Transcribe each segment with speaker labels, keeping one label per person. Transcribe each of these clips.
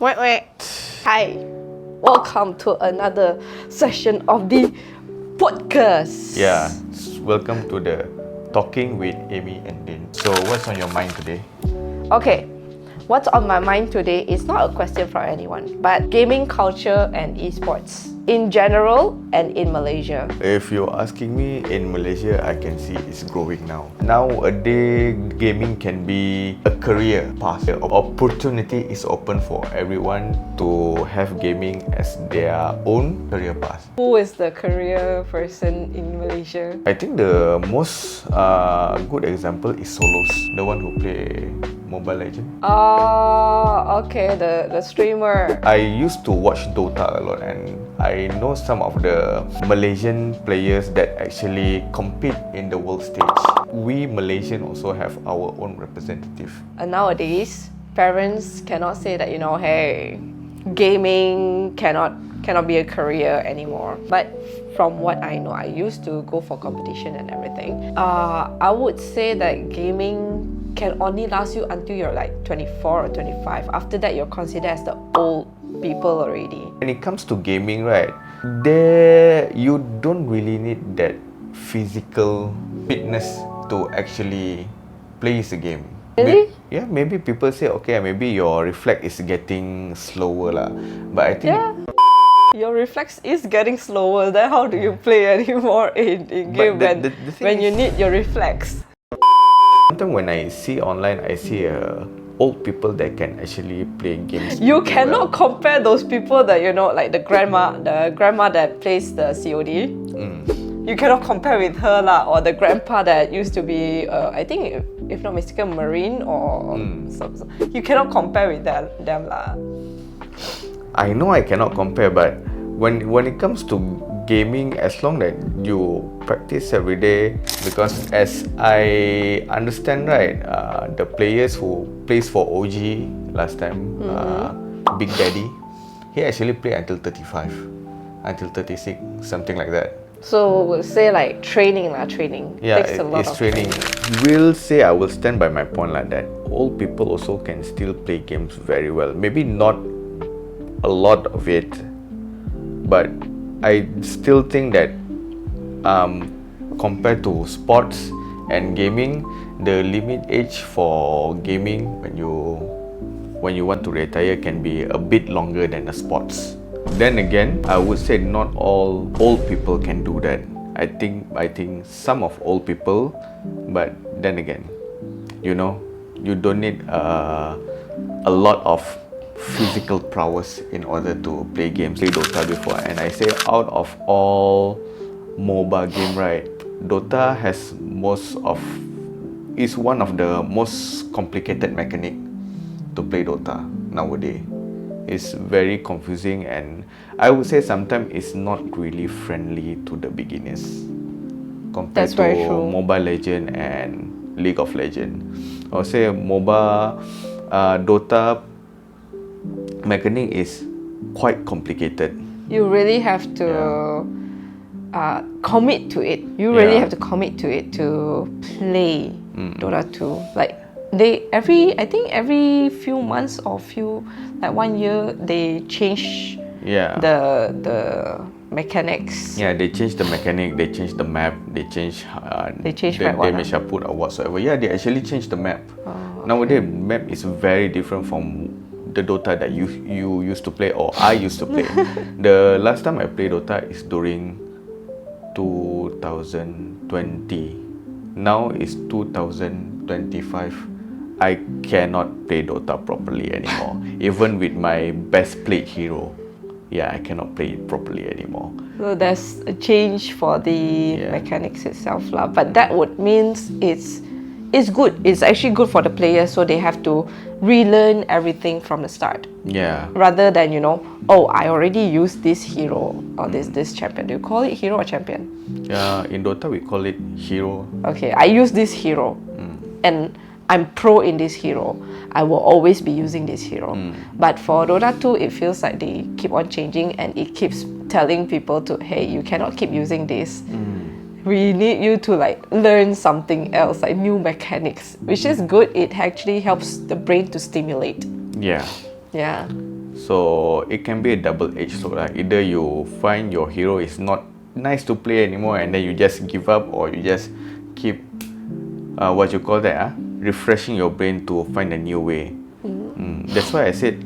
Speaker 1: Wait, wait. Hi, welcome to another session of the podcast.
Speaker 2: Yeah, welcome to the Talking with Amy and Din. So, what's on your mind today?
Speaker 1: Okay, what's on my mind today is not a question for anyone, but gaming culture and esports in general and in Malaysia.
Speaker 2: If you're asking me, in Malaysia, I can see it's growing now. Nowadays, gaming can be a career path. The opportunity is open for everyone to have gaming as their own career path.
Speaker 1: Who is the career person in Malaysia?
Speaker 2: I think the most good example is Solos, the one who play Mobile Legends.
Speaker 1: Oh, okay, the streamer.
Speaker 2: I used to watch Dota a lot, and I know some of the Malaysian players that actually compete in the world stage. We Malaysian also have our own representative.
Speaker 1: And nowadays, parents cannot say that, hey, gaming cannot be a career anymore. But from what I know, I used to go for competition and everything. I would say that gaming can only last you until you're like 24 or 25. After that, you're considered as the old people already.
Speaker 2: When it comes to gaming, right, you don't really need that physical fitness to actually play the game.
Speaker 1: Really?
Speaker 2: Yeah, maybe people say, okay, maybe your reflex is getting slower lah. But I think
Speaker 1: your reflex is getting slower. Then how do you play anymore in game when you need your reflex?
Speaker 2: Sometimes when I see online, I see old people that can actually play games.
Speaker 1: You cannot compare those people that like the grandma that plays the COD. You cannot compare with her lah, or the grandpa that used to be I think if not mistaken Marine or you cannot compare with them lah.
Speaker 2: I know I cannot compare, but when it comes to gaming, as long that you practice every day, because as I understand, right, the players who plays for OG last time, Big Daddy, he actually played until 35, until 36, something like that.
Speaker 1: So we'll say like training.
Speaker 2: Yeah,
Speaker 1: takes a lot
Speaker 2: it's
Speaker 1: of
Speaker 2: training. I will stand by my point like that. Old people also can still play games very well. Maybe not a lot of it, but I still think that compared to sports and gaming, the limit age for gaming when you want to retire can be a bit longer than the sports. Then again, I would say not all old people can do that. I think some of old people, but then again, you don't need a lot of physical prowess in order to play games. Play Dota before, and I say out of all mobile game, right, Dota is one of the most complicated mechanic to play Dota nowadays. It's very confusing, and I would say sometimes it's not really friendly to the beginners compared
Speaker 1: That's very
Speaker 2: to
Speaker 1: true.
Speaker 2: Mobile Legend and League of Legends. I would say Dota mechanic is quite complicated.
Speaker 1: You really have to commit to it. You really have to commit to it to play Dota 2. Like every few months or 1 year they change the mechanics.
Speaker 2: Yeah, they change the mechanic, they change the map, they change the damage output or whatsoever. Yeah, they actually change the map. Nowadays, map is very different from the Dota that you used to play or I used to play. The last time I played Dota is during 2020. Now it's 2025. I cannot play Dota properly anymore. Even with my best played hero, I cannot play it properly anymore.
Speaker 1: So there's a change for the mechanics itself lah. But that would means it's good. It's actually good for the players, so they have to relearn everything from the start.
Speaker 2: Yeah.
Speaker 1: Rather than I already used this hero or this champion. Do you call it hero or champion?
Speaker 2: In Dota we call it hero.
Speaker 1: Okay, I use this hero, and I'm pro in this hero. I will always be using this hero. But for Dota 2, it feels like they keep on changing, and it keeps telling people to, hey, you cannot keep using this. We need you to learn something else, like new mechanics, which is good. It actually helps the brain to stimulate.
Speaker 2: Yeah.
Speaker 1: Yeah.
Speaker 2: So it can be a double-edged sword. Either you find your hero is not nice to play anymore, and then you just give up, or you just keep refreshing your brain to find a new way. That's why I said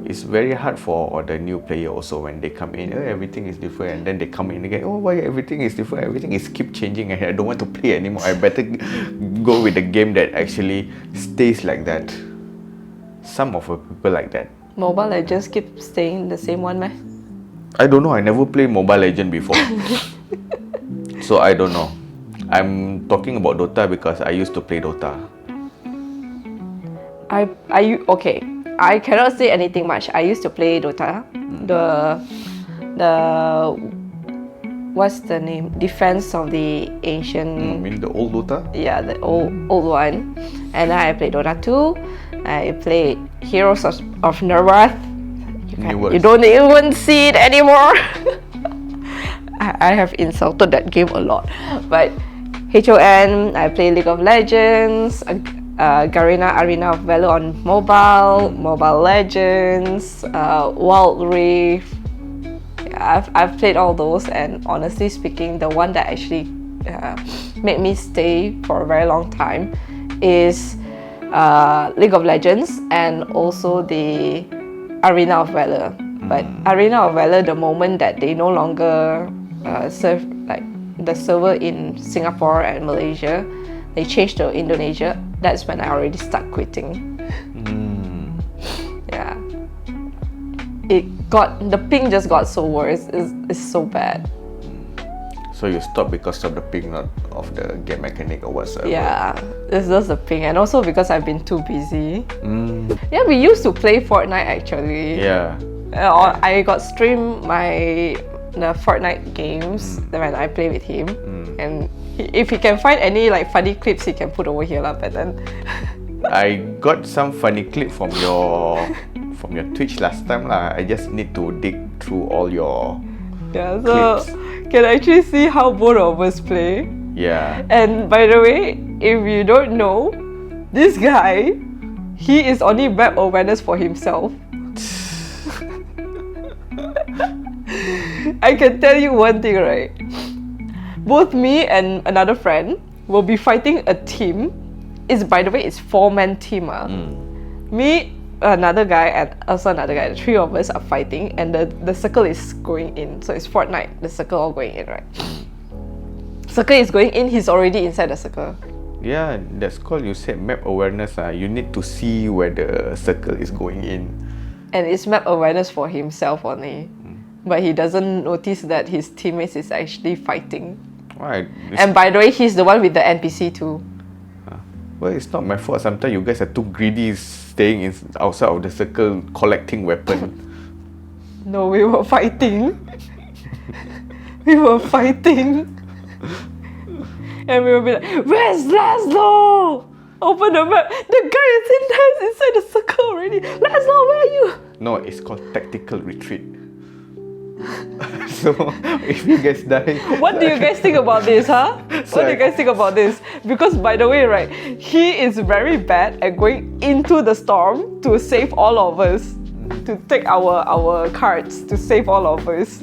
Speaker 2: it's very hard for the new player also when they come in. Everything is different, and then they come in again. Oh, why everything is different? Everything is keep changing, and I don't want to play anymore. I better go with a game that actually stays like that. Some of the people like that.
Speaker 1: Mobile Legends keep staying the same one, meh?
Speaker 2: I don't know. I never played Mobile Legend before, so I don't know. I'm talking about Dota because I used to play Dota.
Speaker 1: Okay. I cannot say anything much. I used to play Dota. The what's the name? Defense of the Ancient.
Speaker 2: You mean the old Dota?
Speaker 1: Yeah, the old one. And then I played Dota 2. I played Heroes of Nervath. You don't even see it anymore. I have insulted that game a lot. But HON, I play League of Legends, Garena Arena of Valor on mobile, Mobile Legends, Wild Rift. Yeah, I've played all those, and honestly speaking, the one that actually made me stay for a very long time is League of Legends, and also the Arena of Valor. But Arena of Valor, the moment that they no longer serve like the server in Singapore and Malaysia, they changed to Indonesia. That's when I already start quitting. Yeah, the ping just got so worse. It's so bad.
Speaker 2: So you stopped because of the ping, not of the game mechanic or whatsoever?
Speaker 1: Yeah, it's just the ping, and also because I've been too busy. Yeah, we used to play Fortnite actually.
Speaker 2: Yeah.
Speaker 1: I got stream the Fortnite games when I play with him, and if he can find any like funny clips, he can put over here lah. But then
Speaker 2: I got some funny clip from your Twitch last time lah. I just need to dig through all your clips.
Speaker 1: Can actually see how both of us play.
Speaker 2: Yeah.
Speaker 1: And by the way, if you don't know, this guy, he is only map awareness for himself. I can tell you one thing, right? Both me and another friend will be fighting a team. By the way, it's 4-man team. Me, another guy, and also another guy. The three of us are fighting, and the circle is going in. So it's Fortnite, the circle all going in, right? Circle is going in, he's already inside the circle.
Speaker 2: Yeah, that's called, you said, map awareness. You need to see where the circle is going in.
Speaker 1: And it's map awareness for himself only. But he doesn't notice that his teammates is actually fighting.
Speaker 2: Right.
Speaker 1: And by the way, he's the one with the NPC too.
Speaker 2: Well, it's not my fault. Sometimes you guys are too greedy staying outside of the circle collecting weapon.
Speaker 1: No, we were fighting. We were fighting. And we will be like, where's Laszlo? Open the map. The guy is inside the circle already. Laszlo, where are you?
Speaker 2: No, it's called tactical retreat. So, if you guys die...
Speaker 1: What do you guys think about this, huh? What do you guys think about this? Because by the way, right, he is very bad at going into the storm to save all of us. To take our cards to save all of us.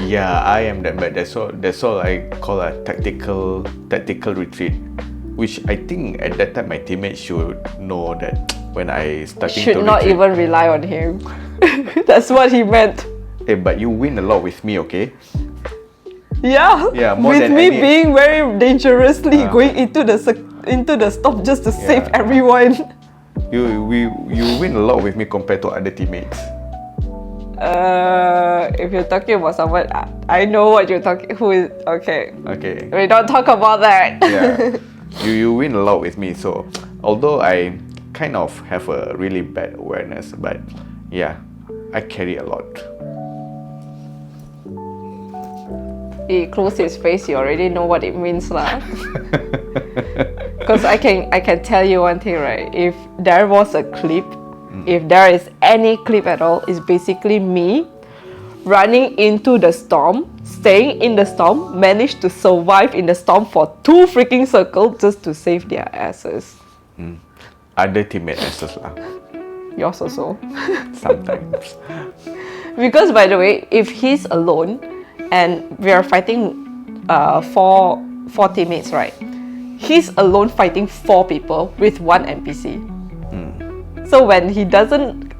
Speaker 2: Yeah, I am that bad. That's all I call a tactical retreat. Which I think at that time my teammates should know that when I starting to retreat.
Speaker 1: Should not even rely on him. That's what he meant.
Speaker 2: Hey, but you win a lot with me, okay?
Speaker 1: Yeah.
Speaker 2: Yeah, more
Speaker 1: with
Speaker 2: than
Speaker 1: me
Speaker 2: any...
Speaker 1: being very dangerously going into the storm just to save everyone.
Speaker 2: You win a lot with me compared to other teammates.
Speaker 1: If you're talking about someone, I know what you're talking. Who is okay?
Speaker 2: Okay.
Speaker 1: We don't talk about that.
Speaker 2: Yeah. You win a lot with me. So although I kind of have a really bad awareness, but yeah, I carry a lot.
Speaker 1: He closed his face. You already know what it means, lah. Because I can tell you one thing, right? If there was a clip, if there is any clip at all, it's basically me running into the storm, staying in the storm, managed to survive in the storm for 2 freaking circles just to save their asses.
Speaker 2: Other teammate asses lah.
Speaker 1: Yours also.
Speaker 2: Sometimes.
Speaker 1: Because by the way, if he's alone and we are fighting four teammates, right? He's alone fighting 4 people with 1 NPC. So when he doesn't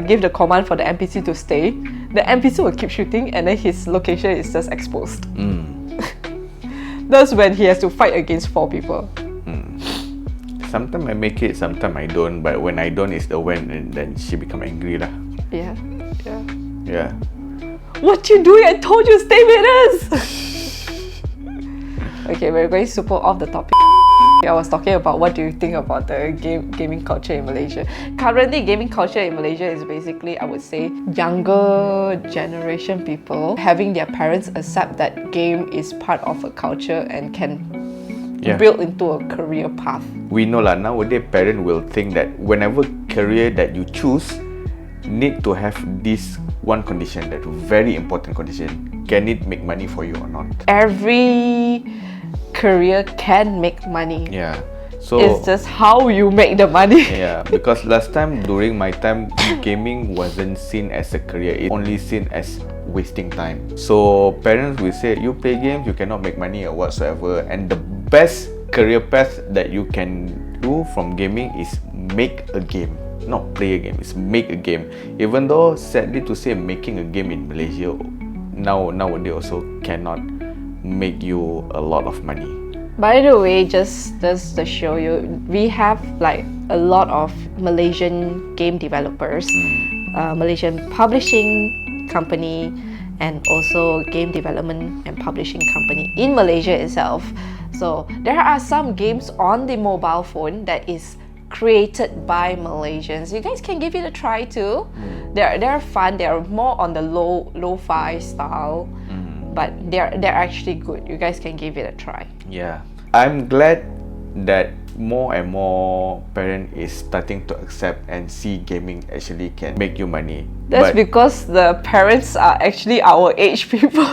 Speaker 1: give the command for the NPC to stay, the NPC will keep shooting and then his location is just exposed. That's when he has to fight against 4 people.
Speaker 2: Sometimes I make it, sometimes I don't. But when I don't, it's the when, and then she become angry lah.
Speaker 1: Yeah.
Speaker 2: Yeah.
Speaker 1: What you doing? I told you stay with us. Okay, we're going super off the topic. I was talking about what do you think about the gaming culture in Malaysia. Currently, gaming culture in Malaysia is basically, I would say, younger generation people having their parents accept that game is part of a culture and can build into a career path.
Speaker 2: We know lah, nowadays parents will think that whenever career that you choose need to have this one condition, that very important condition. Can it make money for you or not? Every
Speaker 1: Career can make money.
Speaker 2: Yeah. So
Speaker 1: it's just how you make the money.
Speaker 2: Yeah, because last time during my time, gaming wasn't seen as a career. It's only seen as wasting time. So parents will say, you play games, you cannot make money or whatsoever. And the best career path that you can do from gaming is make a game. Not play a game, it's make a game. Even though sadly to say, making a game in Malaysia nowadays also cannot make you a lot of money.
Speaker 1: By the way, just to show you, we have like a lot of Malaysian game developers, Malaysian publishing company, and also game development and publishing company in Malaysia itself. So there are some games on the mobile phone that is created by Malaysians. You guys can give it a try too. They're fun. They're more on the lo-fi style. But they're actually good. You guys can give it a try.
Speaker 2: Yeah, I'm glad that more and more parents is starting to accept and see gaming actually can make you money.
Speaker 1: That's because the parents are actually our age people.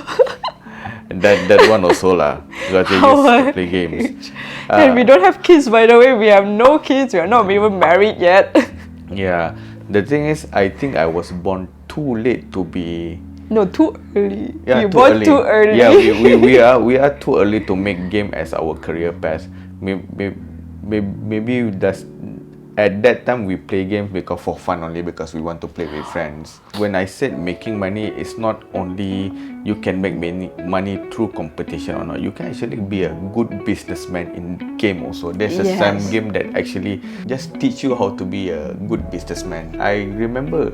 Speaker 2: that one also lah. Because they used to play games.
Speaker 1: And we don't have kids, by the way. We have no kids. We are not even married yet.
Speaker 2: Yeah, the thing is, I think I was born too late to be.
Speaker 1: No, too early.
Speaker 2: Yeah,
Speaker 1: you born too early.
Speaker 2: Yeah, we are too early to make game as our career path. Maybe that's at that time we play games because for fun only, because we want to play with friends. When I said making money, it's not only you can make money through competition or not. You can actually be a good businessman in game also. There's some game that actually just teach you how to be a good businessman. I remember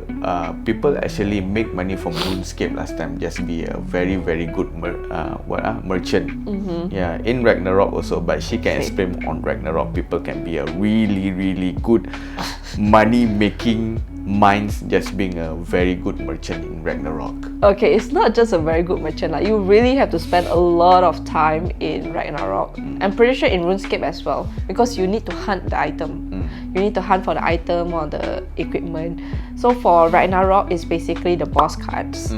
Speaker 2: people actually make money from RuneScape last time. Just be a very good merchant. Yeah, in Ragnarok also. But she can explain on Ragnarok. People can be a really good money making minds just being a very good merchant in Ragnarok.
Speaker 1: Okay, it's not just a very good merchant. Like, you really have to spend a lot of time in Ragnarok. I'm pretty sure in RuneScape as well, because you need to hunt the item. You need to hunt for the item or the equipment. So for Ragnarok, it's basically the boss cards.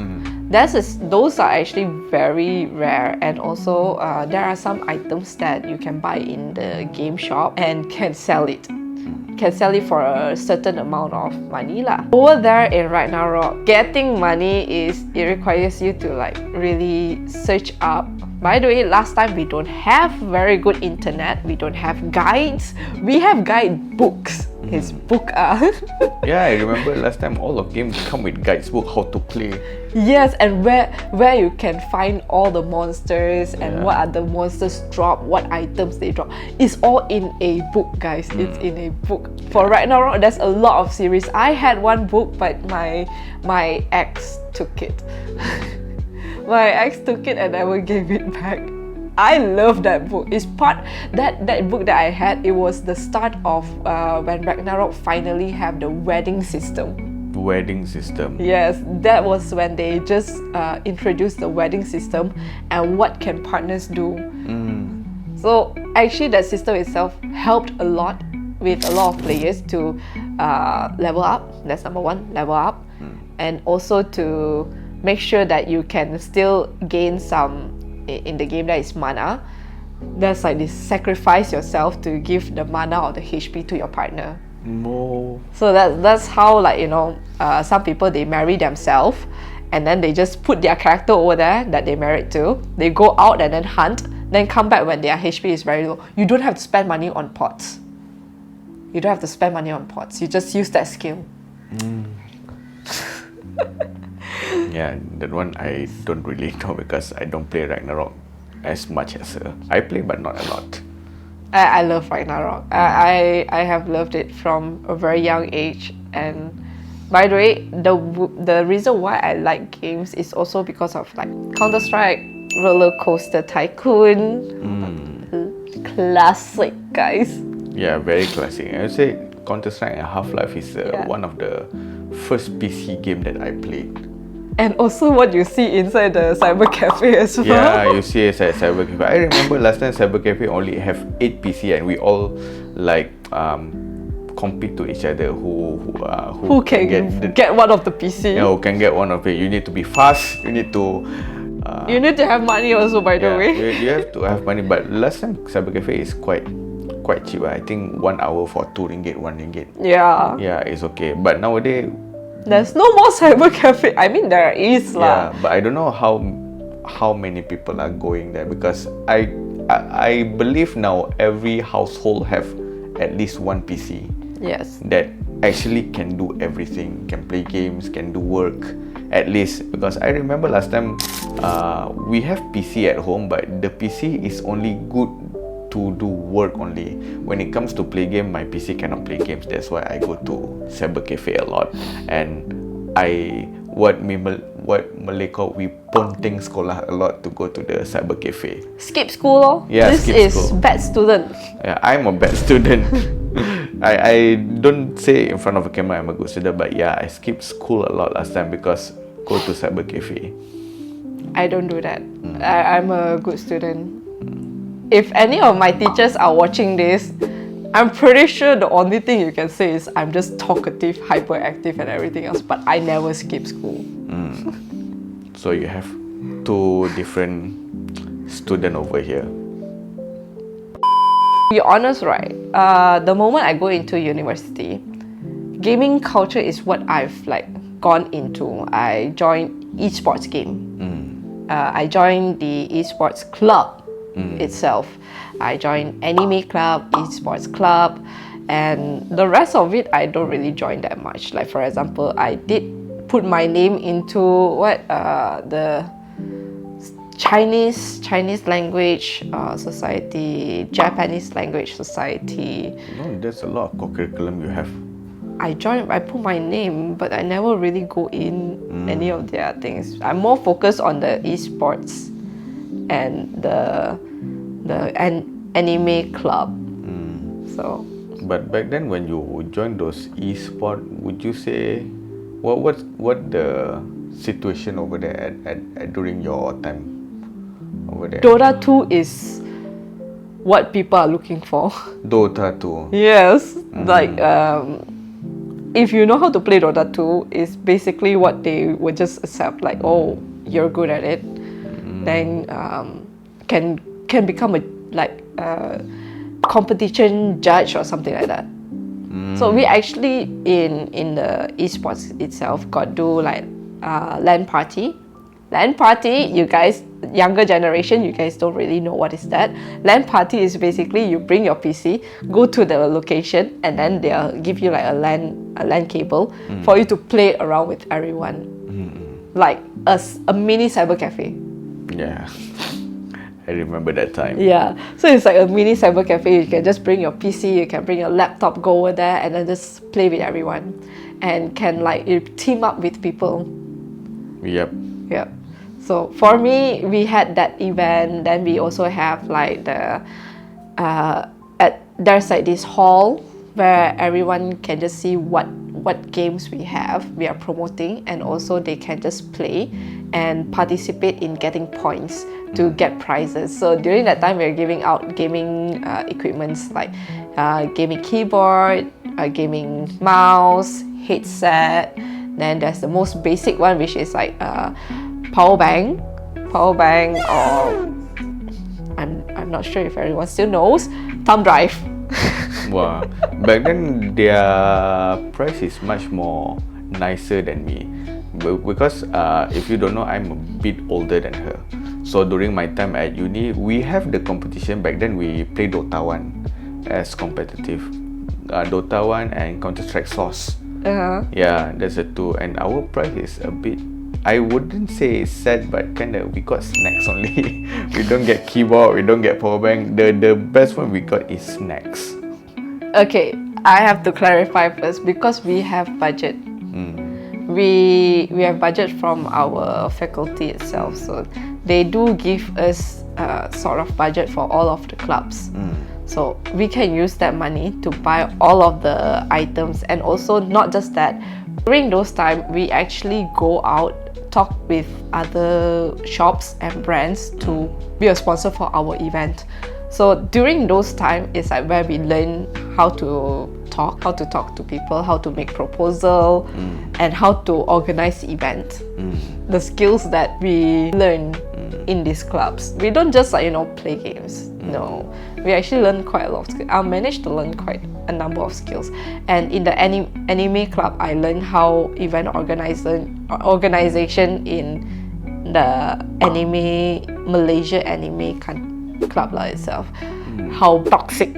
Speaker 1: Those are actually very rare, and also there are some items that you can buy in the game shop and can sell it. Can sell it for a certain amount of money lah. Over there in Ragnarok, getting money it requires you to like really search up. By the way, last time we don't have very good internet. We don't have guides. We have guide books. His book
Speaker 2: Yeah, I remember last time all of games come with guides book how to play.
Speaker 1: Yes, and where you can find all the monsters and what are the monsters drop, what items they drop. It's all in a book, guys. It's in a book. For Ragnarok, there's a lot of series. I had one book, but my ex took it. My ex took it and never gave it back. I love that book. It's that book that I had. It was the start of when Ragnarok finally have the wedding system.
Speaker 2: Wedding system.
Speaker 1: Yes, that was when they just introduced the wedding system and what can partners do. So actually, that system itself helped a lot with a lot of players to level up. That's number one, level up, and also to make sure that you can still gain some in the game that is mana. That's like this, sacrifice yourself to give the mana or the HP to your partner.
Speaker 2: More.
Speaker 1: So that's how, like, you know, some people, they marry themselves and then they just put their character over there that they married to. They go out and then hunt, then come back when their HP is very low. You don't have to spend money on pots. You don't have to spend money on pots. You just use that skill.
Speaker 2: Yeah, that one I don't really know because I don't play Ragnarok as much as her. I play, but not a lot.
Speaker 1: I love Ragnarok. I have loved it from a very young age. And by the way, the reason why I like games is also because of like Counter-Strike, Roller Coaster Tycoon, classic, guys.
Speaker 2: Yeah, very classic. I would say Counter-Strike and Half-Life is one of the first PC game that I played.
Speaker 1: And also what you see inside the cyber cafe as well.
Speaker 2: Yeah, you see it at cyber cafe. I remember last time cyber cafe only have 8 PC and we all like compete to each other who
Speaker 1: can get one of the PC.
Speaker 2: Yeah, who can get one of it. You need to be fast. You need to.
Speaker 1: You need to have money also, by the way.
Speaker 2: You have to have money. But last time cyber cafe is quite cheap. I think 1 hour for RM2, RM1.
Speaker 1: Yeah.
Speaker 2: Yeah, it's okay. But nowadays.
Speaker 1: There's no more cyber cafe. I mean, there is lah.
Speaker 2: Yeah, but I don't know how many people are going there because I believe now every household have at least one PC.
Speaker 1: Yes.
Speaker 2: That actually can do everything, can play games, can do work, at least. Because I remember last time we have PC at home, but the PC is only good to do work only. When it comes to play game, my PC cannot play games. That's why I go to cyber cafe a lot. And what Malay call, we ponteng sekolah a lot to go to the cyber cafe.
Speaker 1: Skip school, lor.
Speaker 2: Yeah,
Speaker 1: this
Speaker 2: skip
Speaker 1: is
Speaker 2: school.
Speaker 1: Bad student.
Speaker 2: Yeah, I'm a bad student. I don't say in front of a camera I'm a good student, but yeah, I skipped school a lot last time because go to cyber cafe.
Speaker 1: I don't do that. I'm a good student. If any of my teachers are watching this, I'm pretty sure the only thing you can say is I'm just talkative, hyperactive and everything else, but I never skip school.
Speaker 2: So you have two different students over here.
Speaker 1: To be honest, right? The moment I go into university, gaming culture is what I've like gone into. I joined esports game. I joined the esports club itself. I joined anime club, esports club, and the rest of it I don't really join that much. Like for example, I did put my name into the Chinese language society, Japanese language society.
Speaker 2: No, there's a lot of curriculum you have.
Speaker 1: I put my name, but I never really go in any of their things. I'm more focused on the esports and the anime club. So.
Speaker 2: But back then, when you joined those esport, would you say what the situation over there at during your time over there?
Speaker 1: Dota 2 is what people are looking for.
Speaker 2: Dota 2.
Speaker 1: Yes, like if you know how to play Dota 2, is basically what they would just accept. Like, oh, you're good at it, then can become a competition judge or something like that. So we actually in the esports itself got do like LAN party. LAN party, you guys, younger generation, you guys don't really know what is that. LAN party is basically you bring your PC, go to the location, and then they'll give you like a LAN cable for you to play around with everyone. Like a mini cyber cafe.
Speaker 2: Yeah. I remember that time.
Speaker 1: Yeah, so it's like a mini cyber cafe. You can just bring your PC, you can bring your laptop, go over there and then just play with everyone, and can like team up with people.
Speaker 2: Yep.
Speaker 1: Yeah. So for me, we had that event. Then we also have like there's like this hall where everyone can just see what games we are promoting, and also they can just play and participate in getting points to get prizes. So during that time, we're giving out gaming equipments like gaming keyboard, gaming mouse, headset. Then there's the most basic one, which is like power bank, or I'm not sure if everyone still knows, thumb drive.
Speaker 2: Wow. Back then, their price is much more nicer than me. Because if you don't know, I'm a bit older than her. So during my time at uni, we have the competition. Back then, we play Dota 1 as competitive. Dota 1 and Counter-Strike Source. Yeah, that's the two. And our price is a bit, I wouldn't say sad, but kind of we got snacks only. We don't get keyboard, we don't get power bank. The best one we got is snacks.
Speaker 1: Okay, I have to clarify first because we have budget. We have budget from our faculty itself, so they do give us sort of budget for all of the clubs. So we can use that money to buy all of the items, and also not just that. During those time, we actually go out, talk with other shops and brands to be a sponsor for our event. So during those time is like where we learn how to talk to people, how to make proposal, and how to organize event. The skills that we learn in these clubs. We don't just play games. No, we actually learn quite a lot of skills. I managed to learn quite a number of skills. And in the anime club, I learned how event organization in the Malaysia anime club itself. How toxic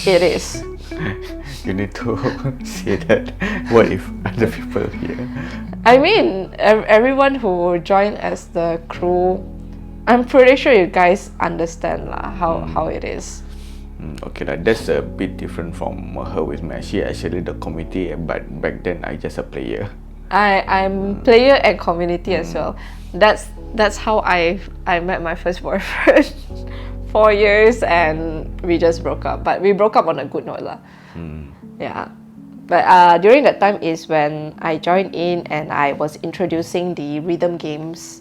Speaker 1: it is.
Speaker 2: You need to say that. What if other people hear?
Speaker 1: I mean, everyone who joined as the crew, I'm pretty sure you guys understand how it is.
Speaker 2: Okay, that's a bit different from her with me. She actually the committee, but back then I just a player.
Speaker 1: I'm player and community as well. That's how I met my first boyfriend. 4 years and we just broke up. But we broke up on a good note lah. Yeah. But during that time is when I joined in and I was introducing the rhythm games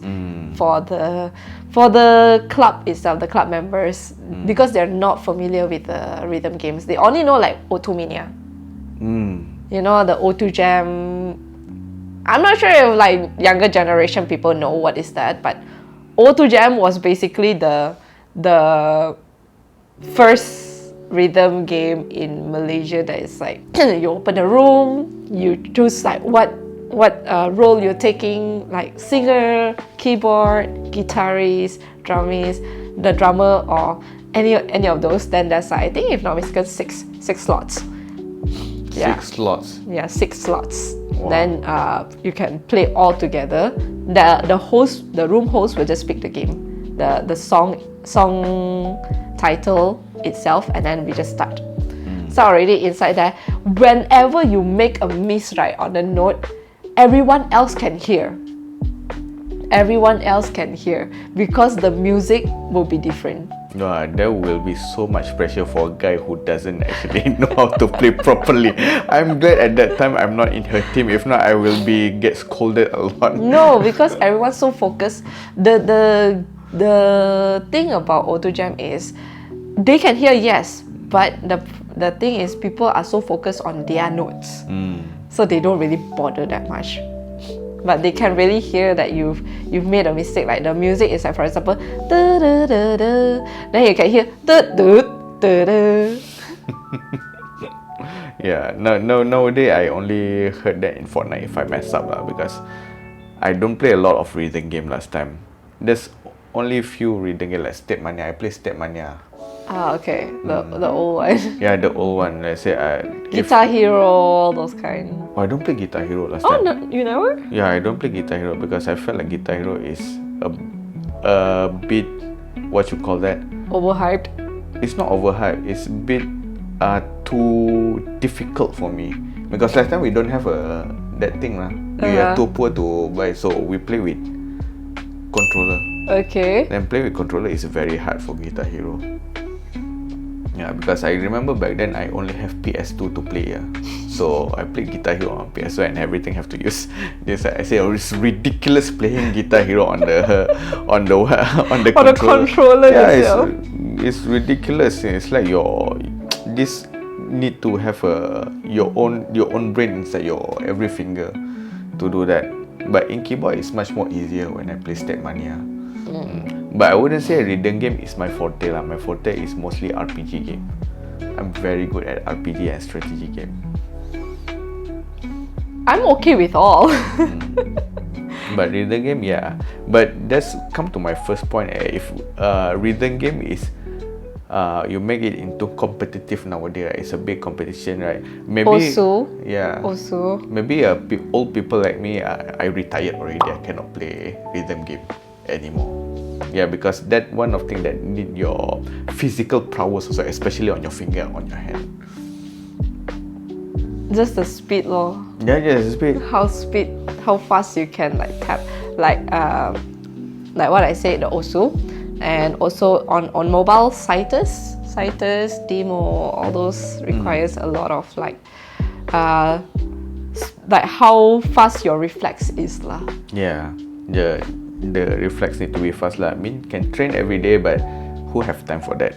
Speaker 1: for the club itself, the club members, because they're not familiar with the rhythm games. They only know like O2 Mania. You know, the O2 Jam. I'm not sure if like younger generation people know what is that, but O2 Jam was basically the first rhythm game in Malaysia that is like you open a room, you choose like what role you're taking, like singer, keyboard, guitarist, drummist, the drummer, or any of those. Then there's I think if not mistaken six slots. Yeah.
Speaker 2: 6 slots.
Speaker 1: Yeah, 6 slots.
Speaker 2: Wow.
Speaker 1: Then you can play all together. The room host will just pick the game, the song title itself, and then we just start. So already inside there, whenever you make a miss right on the note, everyone else can hear. Everyone else can hear because the music will be different.
Speaker 2: There will be so much pressure for a guy who doesn't actually know how to play properly. I'm glad at that time I'm not in her team. If not, I will get scolded a lot.
Speaker 1: No, because everyone's so focused. The thing about Auto Jam is they can hear, yes, but the thing is people are so focused on their notes, so they don't really bother that much. But they can really hear that you've made a mistake. Like the music is like, for example, da, da, da, da. Then you can hear da, da, da, da.
Speaker 2: Yeah, nowadays I only heard that in Fortnite if I mess up because I don't play a lot of rhythm game last time. There's only few rhythm game like Step Mania. I play Step Mania.
Speaker 1: Okay, the old one.
Speaker 2: Yeah, the old one. Let's say
Speaker 1: Guitar Hero, those kind.
Speaker 2: Oh, I don't play Guitar Hero last
Speaker 1: Oh,
Speaker 2: time.
Speaker 1: no, you never?
Speaker 2: Yeah, I don't play Guitar Hero because I felt like Guitar Hero is a bit, what you call that?
Speaker 1: Overhyped.
Speaker 2: It's not overhyped. It's a bit too difficult for me because last time we don't have that thing lah. We are too poor to buy, so we play with controller.
Speaker 1: Okay.
Speaker 2: Then play with controller is very hard for Guitar Hero. Yeah, because I remember back then I only have PS2 to play. So I played Guitar Hero on PS2 and everything have to use this. I say it's ridiculous playing Guitar Hero on the controller. Yeah,
Speaker 1: itself.
Speaker 2: It's ridiculous. It's like this need to have your own brain inside your every finger to do that. But in keyboard it's much more easier when I play Step Mania. But I wouldn't say rhythm game is my forte lah. My forte is mostly RPG game. I'm very good at RPG and strategy game.
Speaker 1: I'm okay with all.
Speaker 2: But rhythm game, yeah. But that's come to my first point. If rhythm game is you make it into competitive nowadays, right? It's a big competition, right? Maybe
Speaker 1: Also,
Speaker 2: yeah.
Speaker 1: also,
Speaker 2: Maybe old people like me, I retired already. I cannot play rhythm game anymore. Yeah, because that one of thing that need your physical prowess also, especially on your finger, on your hand.
Speaker 1: just the speed lor.
Speaker 2: Yeah, it's big.
Speaker 1: How fast you can like tap, like what I said, the Osu, and also on mobile Citus, Demo, all those requires a lot of like how fast your reflex is lah.
Speaker 2: Yeah, the reflex need to be fast lah. I mean, can train every day, but who have time for that?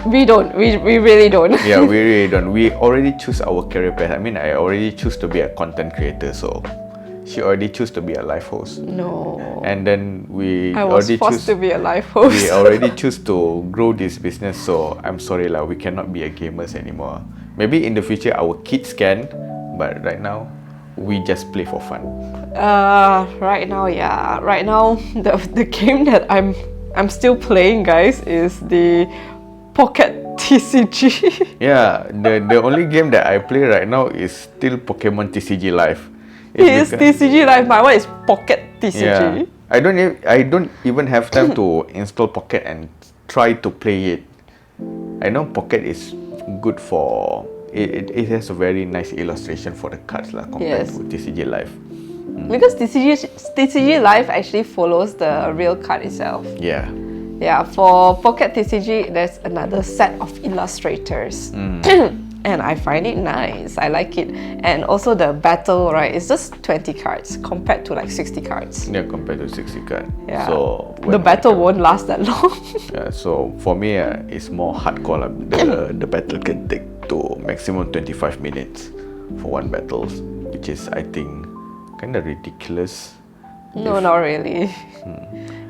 Speaker 1: We don't. We really don't.
Speaker 2: Yeah, we really don't. We already choose our career path. I mean, I already choose to be a content creator, so she already choose to be a live host.
Speaker 1: No.
Speaker 2: And then
Speaker 1: I was forced to be a live host.
Speaker 2: We already choose to grow this business, so I'm sorry lah, we cannot be a gamers anymore. Maybe in the future our kids can, but right now we just play for fun.
Speaker 1: Right now, yeah. Right now, the game that I'm still playing, guys, is the Pocket TCG.
Speaker 2: Yeah, the only game that I play right now is still Pokemon TCG Live.
Speaker 1: It's TCG Live. My one is Pocket TCG.
Speaker 2: Yeah, I don't even have time to install Pocket and try to play it. I know Pocket is good for it has a very nice illustration for the cards lah compared to TCG Live.
Speaker 1: Because TCG Live actually follows the real card itself.
Speaker 2: Yeah.
Speaker 1: Yeah, for Pocket TCG, there's another set of illustrators. And I find it nice. I like it. And also the battle, right, it's just 20 cards compared to like 60 cards.
Speaker 2: Yeah, compared to 60 cards.
Speaker 1: Yeah.
Speaker 2: So
Speaker 1: the battle won't last that long.
Speaker 2: Yeah, so for me, it's more hardcore. The battle can take to maximum 25 minutes for one battle, which is, I think, kind of ridiculous.
Speaker 1: No, not really.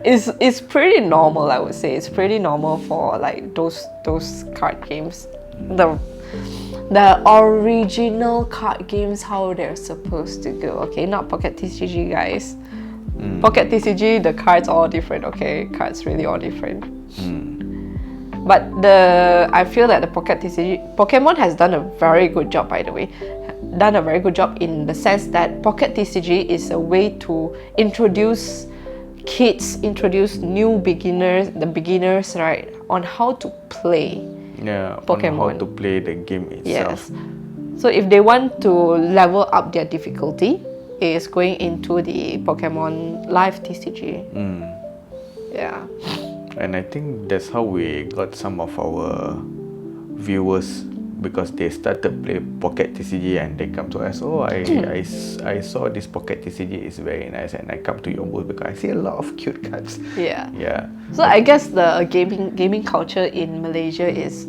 Speaker 1: It's pretty normal, I would say. It's pretty normal for like those card games. The original card games, how they're supposed to go. Okay, not Pocket TCG, guys. Pocket TCG, the cards all different. Okay, cards really all different. But I feel that the Pocket TCG, Pokemon has done a very good job, by the way. Done a very good job in the sense that Pocket TCG is a way to introduce kids, introduce new beginners, right, on how to play.
Speaker 2: Yeah,
Speaker 1: Pokemon.
Speaker 2: on how to play the game itself.
Speaker 1: Yes. So if they want to level up their difficulty, is going into the Pokemon Live TCG. Yeah.
Speaker 2: And I think that's how we got some of our viewers, because they started play Pocket TCG and they come to us. Oh, I saw this Pocket TCG is very nice, and I come to your booth because I see a lot of cute cards.
Speaker 1: Yeah.
Speaker 2: Yeah.
Speaker 1: So I guess the gaming culture in Malaysia is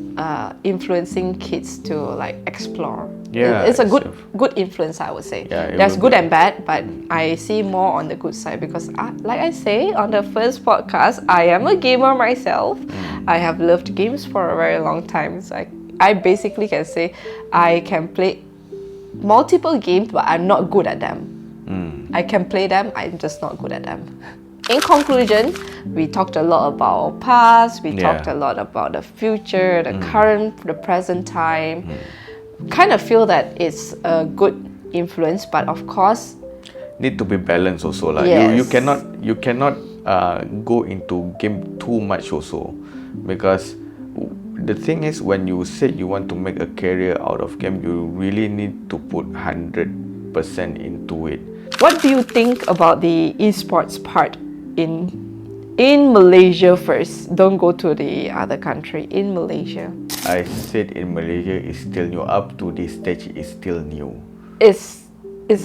Speaker 1: influencing kids to like explore.
Speaker 2: Yeah,
Speaker 1: it's a good influence, I would say.
Speaker 2: Yeah,
Speaker 1: there's good and bad, but I see more on the good side because, like I say on the first podcast, I am a gamer myself. I have loved games for a very long time. So I basically can say I can play multiple games, but I'm not good at them. I can play them, I'm just not good at them. In conclusion, we talked a lot about past, we talked a lot about the future, the current, the present time. Kind of feel that it's a good influence, but of course,
Speaker 2: need to be balanced also lah.
Speaker 1: Yes.
Speaker 2: You cannot go into game too much also, because the thing is, when you said you want to make a career out of game, you really need to put 100% into it.
Speaker 1: What do you think about the esports part in Malaysia first? Don't go to the other country. In Malaysia,
Speaker 2: I said in Malaysia is still new. Up to this stage is still new.
Speaker 1: It's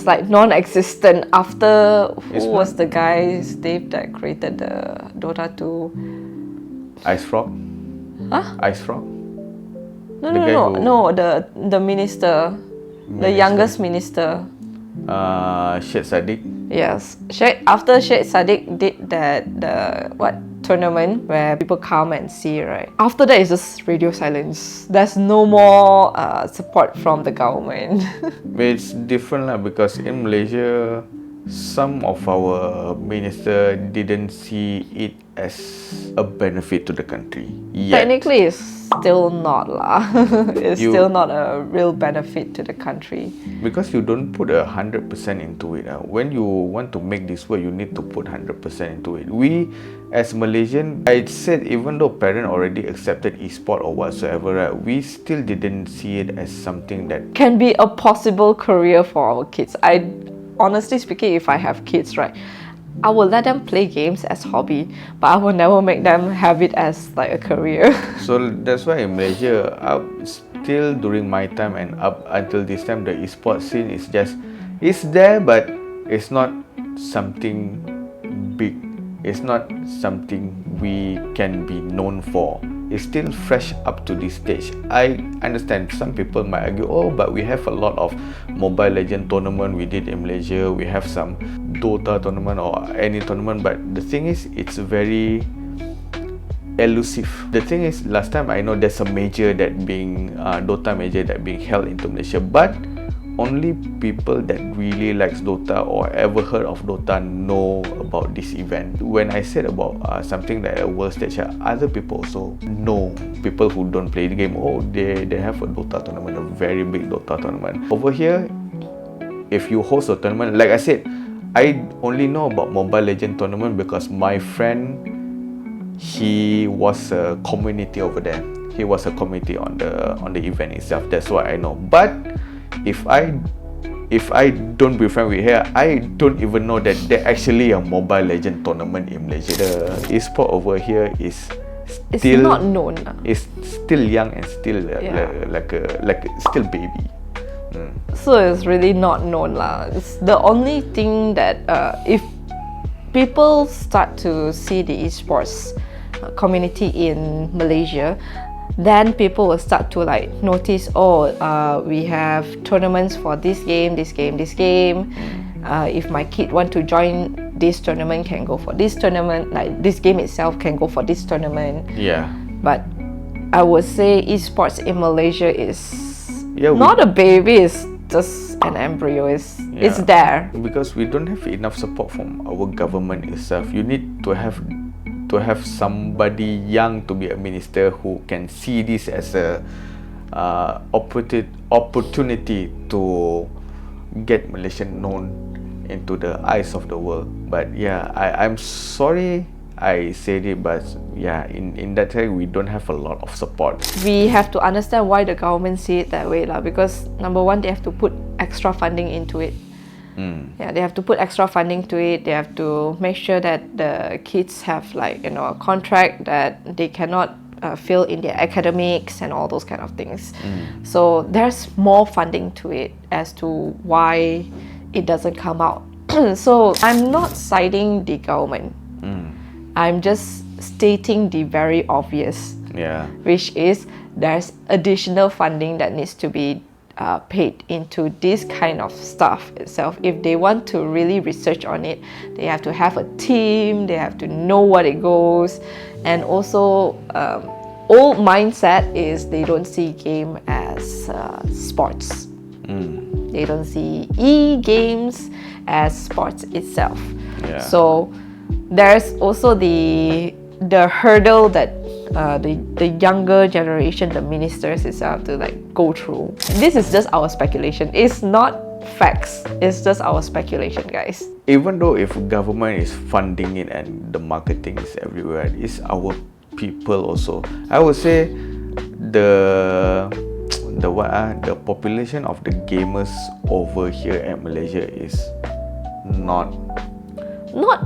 Speaker 1: like non-existent. After who was the guy's name that created the Dota 2?
Speaker 2: Ice Frog?
Speaker 1: Huh?
Speaker 2: Ice Frog?
Speaker 1: No. The minister, the youngest minister.
Speaker 2: Syed Saddiq.
Speaker 1: Yes. After Syed Saddiq did tournament where people come and see, right? After that, it's just radio silence. There's no more support from the government.
Speaker 2: It's different lah, because in Malaysia, some of our minister didn't see it as a benefit to the country yet.
Speaker 1: Technically, it's still not lah. It's still not a real benefit to the country.
Speaker 2: Because you don't put 100% into it. When you want to make this work, you need to put 100% into it. We, as Malaysian, I said even though parents already accepted esport or whatsoever, right, we still didn't see it as something that
Speaker 1: Can be a possible career for our kids. Honestly speaking, if I have kids, right, I will let them play games as hobby, but I will never make them have it as like a career.
Speaker 2: So that's why in Malaysia, still during my time and up until this time, the esports scene is just, it's there, but it's not something big. It's not something we can be known for. It's still fresh up to this stage. I understand some people might argue, oh, but we have a lot of Mobile Legend tournament we did in Malaysia. We have some Dota tournament or any tournament, but the thing is, it's very elusive. The thing is, last time I know there's a major that being Dota major that being held into Malaysia, but only people that really likes Dota or ever heard of Dota know about this event. When I said about something like a world stage, other people also know. People who don't play the game, oh, they have a Dota tournament, a very big Dota tournament. Over here, if you host a tournament, like I said, I only know about Mobile Legend tournament because my friend, he was a community over there. He was a community on the event itself. That's why I know. But if I don't be friends with her, I don't even know that there actually a Mobile Legend tournament in Malaysia. The esport over here is still
Speaker 1: not known.
Speaker 2: It's still young and still like still baby.
Speaker 1: So it's really not known lah. It's the only thing that if people start to see the esports community in Malaysia, then people will start to like notice, we have tournaments for this game. If my kid want to join this tournament, can go for this tournament. Like this game itself can go for this tournament.
Speaker 2: Yeah.
Speaker 1: But I would say esports in Malaysia is not a baby. It's just an embryo. It's there.
Speaker 2: Because we don't have enough support from our government itself. You need to have somebody young to be a minister who can see this as a opportunity to get Malaysia known into the eyes of the world. But yeah, I'm sorry I said it, but yeah, in that way we don't have a lot of support.
Speaker 1: We have to understand why the government see it that way, because number one, they have to put extra funding into it. Yeah, they have to put extra funding to it. They have to make sure that the kids have a contract that they cannot fail in their academics and all those kind of things. So there's more funding to it as to why it doesn't come out. So I'm not citing the government. I'm just stating the very obvious, which is there's additional funding that needs to be paid into this kind of stuff itself. If they want to really research on it, they have to have a team, they have to know what it goes, and also old mindset is they don't see game as sports. They don't see e-games as sports itself. So there's also the hurdle that the younger generation, the ministers itself, to go through. This is just our speculation. It's not facts. It's just our speculation, guys.
Speaker 2: Even though if government is funding it and the marketing is everywhere, it's our people also. I would say the population of the gamers over here at Malaysia is not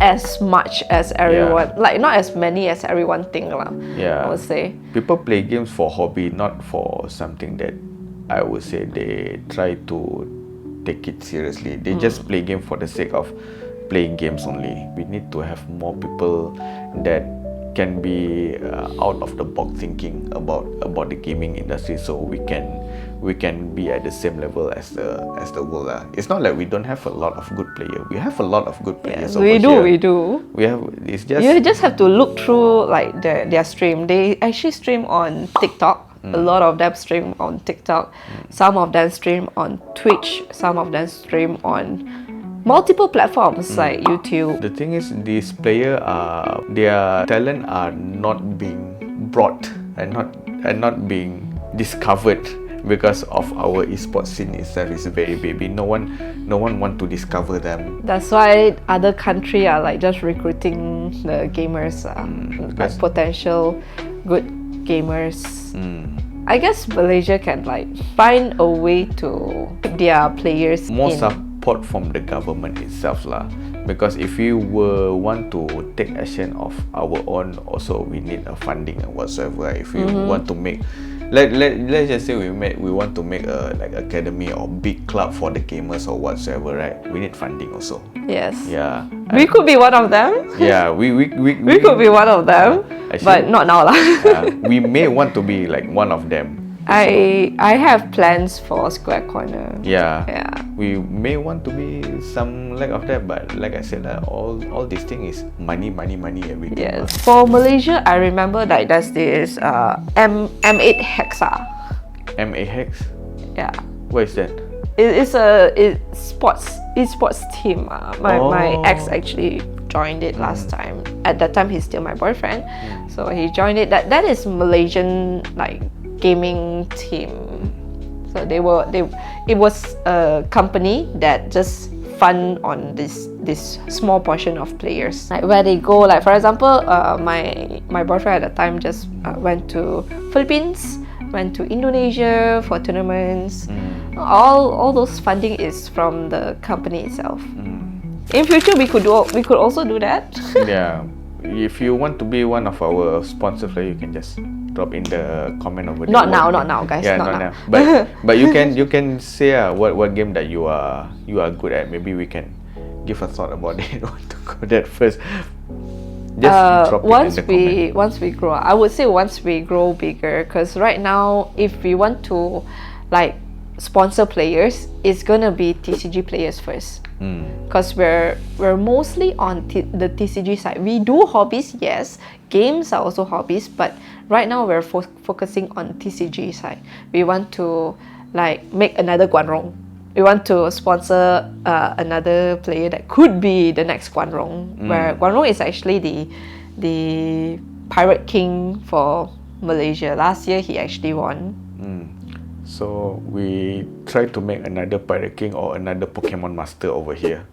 Speaker 1: as much as everyone, not as many as everyone think lah. I would say
Speaker 2: people play games for hobby, not for something that I would say they try to take it seriously. They just play game for the sake of playing games only. We need to have more people that can be out of the box thinking about the gaming industry, so we can be at the same level as the world lah. It's not like we don't have a lot of good players. We have a lot of good players over here.
Speaker 1: We do.
Speaker 2: We have. It's just
Speaker 1: You just have to look through like their stream. They actually stream on TikTok. A lot of them stream on TikTok. Some of them stream on Twitch. Some of them stream on multiple platforms like YouTube.
Speaker 2: The thing is, these players are, their talent are not being brought and not being discovered because of our esports scene itself is very baby. No one want to discover them.
Speaker 1: That's why other country are like just recruiting the gamers, like potential good gamers. I guess Malaysia can like find a way to keep their players
Speaker 2: More
Speaker 1: in.
Speaker 2: support from the government itself lah. Because if we were want to take action of our own, also we need a funding and whatsoever. If we want to make, let's just say we want to make a like academy or big club for the gamers or whatsoever, right? We need funding also.
Speaker 1: Yes.
Speaker 2: Yeah.
Speaker 1: We could be one of them.
Speaker 2: Yeah, we
Speaker 1: could be one of them,
Speaker 2: Actually,
Speaker 1: but not now lah.
Speaker 2: we may want to be like one of them.
Speaker 1: I have plans for Square Corner.
Speaker 2: Yeah.
Speaker 1: Yeah.
Speaker 2: We may want to be some like of that, but like I said, all this thing is money, everything.
Speaker 1: Yes. For Malaysia, I remember that there's this M8 Hexa.
Speaker 2: MA Hex?
Speaker 1: Yeah.
Speaker 2: What is that?
Speaker 1: It's esports team. My ex actually joined it last time. At that time, he's still my boyfriend, so he joined it. That is Malaysian like gaming team. So it was a company that just fund on this small portion of players, like where they go, like for example, my boyfriend at the time just went to Philippines, went to Indonesia for tournaments. All those funding is from the company itself. In future, we could also do that.
Speaker 2: Yeah. If you want to be one of our sponsors, you can just drop in the comment over there.
Speaker 1: Not now, guys.
Speaker 2: Yeah, not now. But you can say what game that you are good at. Maybe we can give a thought about it. Want to go that first. Just drop it in the comment.
Speaker 1: Once we grow, I would say once we grow bigger, because right now, if we want to like sponsor players, it's gonna be TCG players first. Because we're mostly on the TCG side. We do hobbies, yes. Games are also hobbies, but right now we're focusing on TCG side. We want to like make another Guanrong. We want to sponsor another player that could be the next Guanrong. Where Guanrong is actually the pirate king for Malaysia. Last year he actually won.
Speaker 2: So we try to make another Pirate King or another Pokemon Master over here.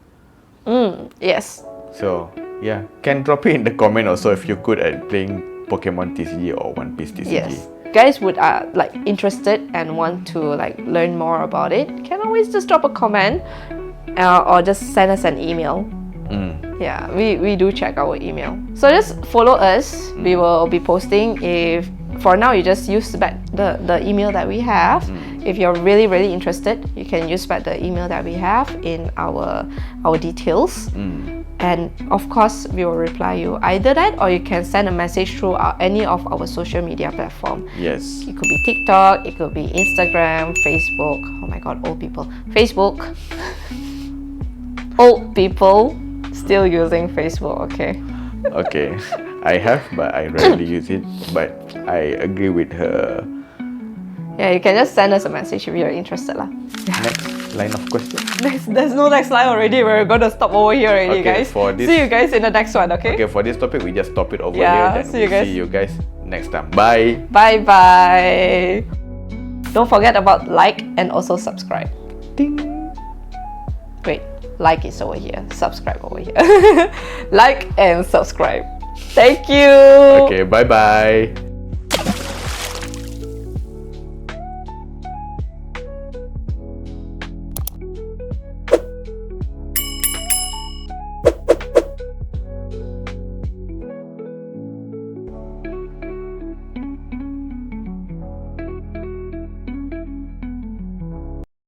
Speaker 1: Yes.
Speaker 2: So yeah, can drop it in the comment also if you're good at playing Pokemon TCG or One Piece TCG.
Speaker 1: Yes. Guys would like interested and want to like learn more about it, can always just drop a comment or just send us an email. Yeah, we do check our email. So just follow us. We will be posting. If for now you just use back the email that we have. If you're really interested, you can use back the email that we have in our details. And of course, we will reply you. Either that, or you can send a message through any of our social media platform.
Speaker 2: Yes.
Speaker 1: It could be TikTok, it could be Instagram, Facebook. Oh my God, old people. Facebook. Old people still using Facebook. Okay.
Speaker 2: Okay. I have, but I rarely use it. But I agree with her.
Speaker 1: Yeah, you can just send us a message if you're interested lah.
Speaker 2: Next line of question.
Speaker 1: There's no next line already. We're gonna stop over here already,
Speaker 2: Okay,
Speaker 1: guys.
Speaker 2: for this-
Speaker 1: See you guys in the next one, okay?
Speaker 2: Okay, for this topic, we just stop it over
Speaker 1: Yeah,
Speaker 2: here. Then
Speaker 1: see you guys.
Speaker 2: see you guys next time. Bye.
Speaker 1: Bye. Don't forget about like and also subscribe.
Speaker 2: Ding.
Speaker 1: Wait, like is over here. Subscribe over here. Like and subscribe. Thank you.
Speaker 2: Okay, bye bye.